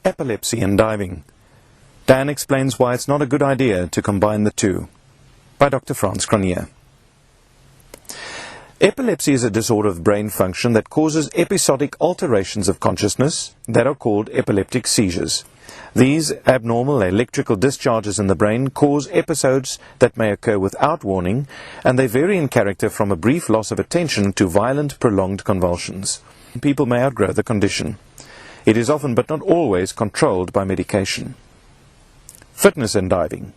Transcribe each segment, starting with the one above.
Epilepsy and diving. Dan explains why it's not a good idea to combine the two. By Dr. Frans Cronje. Epilepsy is a disorder of brain function that causes episodic alterations of consciousness that are called epileptic seizures. These abnormal electrical discharges in the brain cause episodes that may occur without warning, and they vary in character from a brief loss of attention to violent, prolonged convulsions. People may outgrow the condition. It is often, but not always, controlled by medication. Fitness and diving.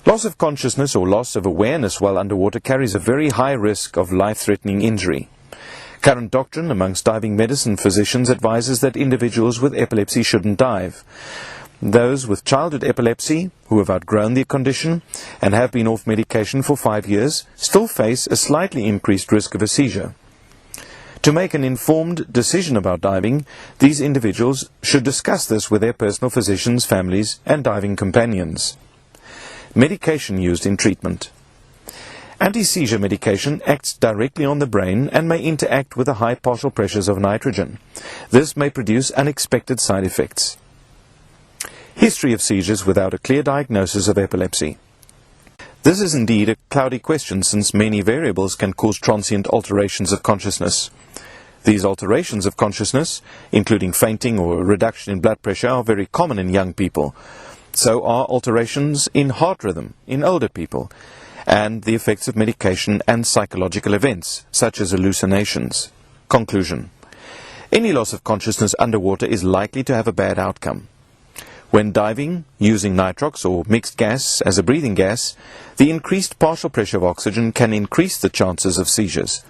Loss of consciousness or loss of awareness while underwater carries a very high risk of life-threatening injury. Current doctrine amongst diving medicine physicians advises that individuals with epilepsy shouldn't dive. Those with childhood epilepsy, who have outgrown their condition and have been off medication for 5 years, still face a slightly increased risk of a seizure. To make an informed decision about diving, these individuals should discuss this with their personal physicians, families, and diving companions. Medication used in treatment. Anti-seizure medication acts directly on the brain and may interact with the high partial pressures of nitrogen. This may produce unexpected side effects. History of seizures without a clear diagnosis of epilepsy. This is indeed a cloudy question, since many variables can cause transient alterations of consciousness. These alterations of consciousness, including fainting or reduction in blood pressure, are very common in young people. So are alterations in heart rhythm in older people, and the effects of medication and psychological events, such as hallucinations. Conclusion. Any loss of consciousness underwater is likely to have a bad outcome. When diving, using nitrox or mixed gas as a breathing gas, the increased partial pressure of oxygen can increase the chances of seizures.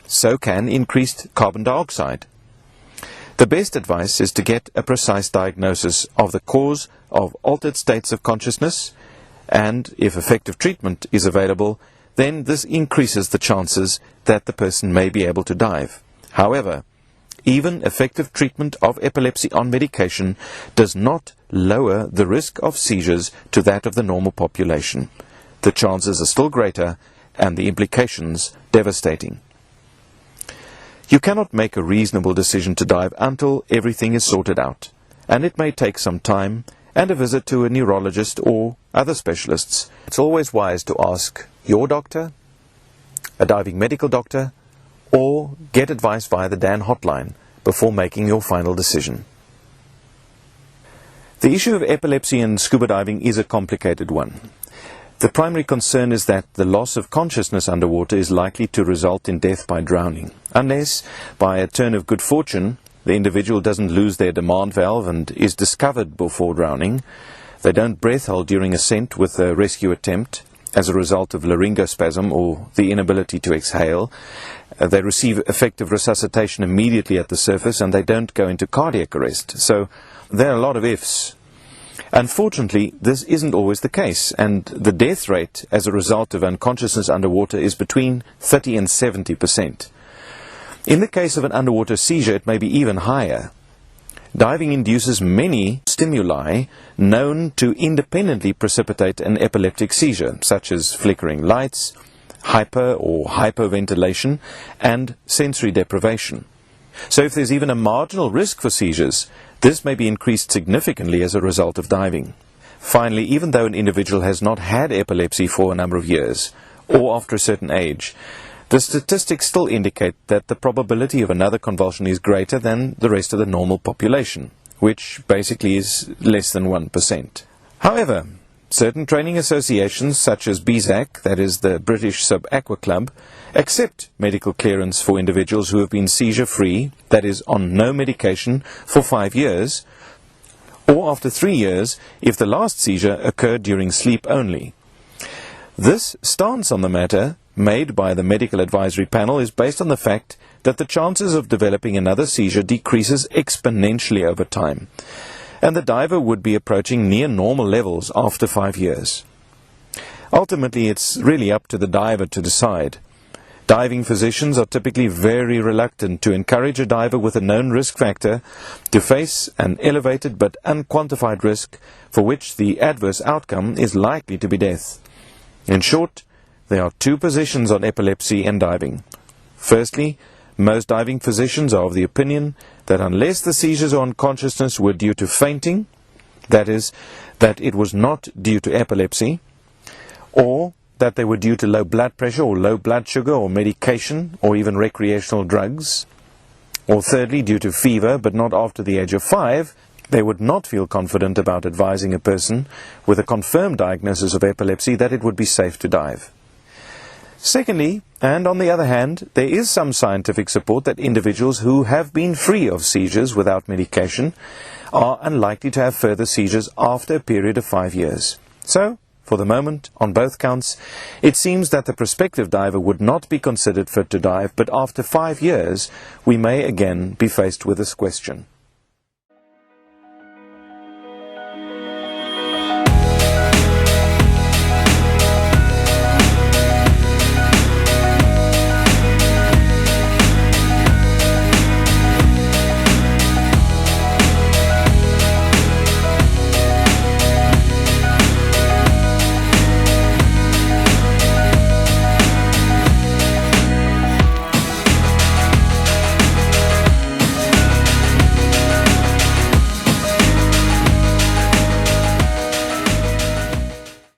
So can increased carbon dioxide. The best advice is to get a precise diagnosis of the cause of altered states of consciousness, and if effective treatment is available, then this increases the chances that the person may be able to dive. However, even effective treatment of epilepsy on medication does not lower the risk of seizures to that of the normal population. The chances are still greater and the implications devastating. You cannot make a reasonable decision to dive until everything is sorted out, and it may take some time and a visit to a neurologist or other specialists. It's always wise to ask your doctor, a diving medical doctor, or get advice via the Dan hotline before making your final decision. The issue of epilepsy and scuba diving is a complicated one. The primary concern is that the loss of consciousness underwater is likely to result in death by drowning, unless, by a turn of good fortune, the individual doesn't lose their demand valve and is discovered before drowning. They don't breath hold during ascent with a rescue attempt as a result of laryngospasm or the inability to exhale. They receive effective resuscitation immediately at the surface, and they don't go into cardiac arrest. So there are a lot of ifs. Unfortunately, this isn't always the case, and the death rate as a result of unconsciousness underwater is between 30 and 70%. In the case of an underwater seizure, it may be even higher. Diving induces many stimuli known to independently precipitate an epileptic seizure, such as flickering lights, hyper or hypoventilation, and sensory deprivation. So if there's even a marginal risk for seizures, this may be increased significantly as a result of diving. Finally, even though an individual has not had epilepsy for a number of years, or after a certain age, the statistics still indicate that the probability of another convulsion is greater than the rest of the normal population, which basically is less than 1%. However, certain training associations such as BSAC, that is the British Sub-Aqua Club, accept medical clearance for individuals who have been seizure-free, that is on no medication, for 5 years, or after 3 years if the last seizure occurred during sleep only. This stance on the matter, made by the medical advisory panel, is based on the fact that the chances of developing another seizure decreases exponentially over time, and the diver would be approaching near normal levels after 5 years. Ultimately, it's really up to the diver to decide. Diving physicians are typically very reluctant to encourage a diver with a known risk factor to face an elevated but unquantified risk for which the adverse outcome is likely to be death. In short, there are two positions on epilepsy and diving. Firstly, Most diving physicians are of the opinion that unless the seizures or unconsciousness were due to fainting, that is, that it was not due to epilepsy, or that they were due to low blood pressure or low blood sugar or medication or even recreational drugs, or thirdly due to fever but not after the age of 5, they would not feel confident about advising a person with a confirmed diagnosis of epilepsy that it would be safe to dive. Secondly, and on the other hand, there is some scientific support that individuals who have been free of seizures without medication are unlikely to have further seizures after a period of 5 years. So, for the moment, on both counts, it seems that the prospective diver would not be considered fit to dive, but after 5 years, we may again be faced with this question.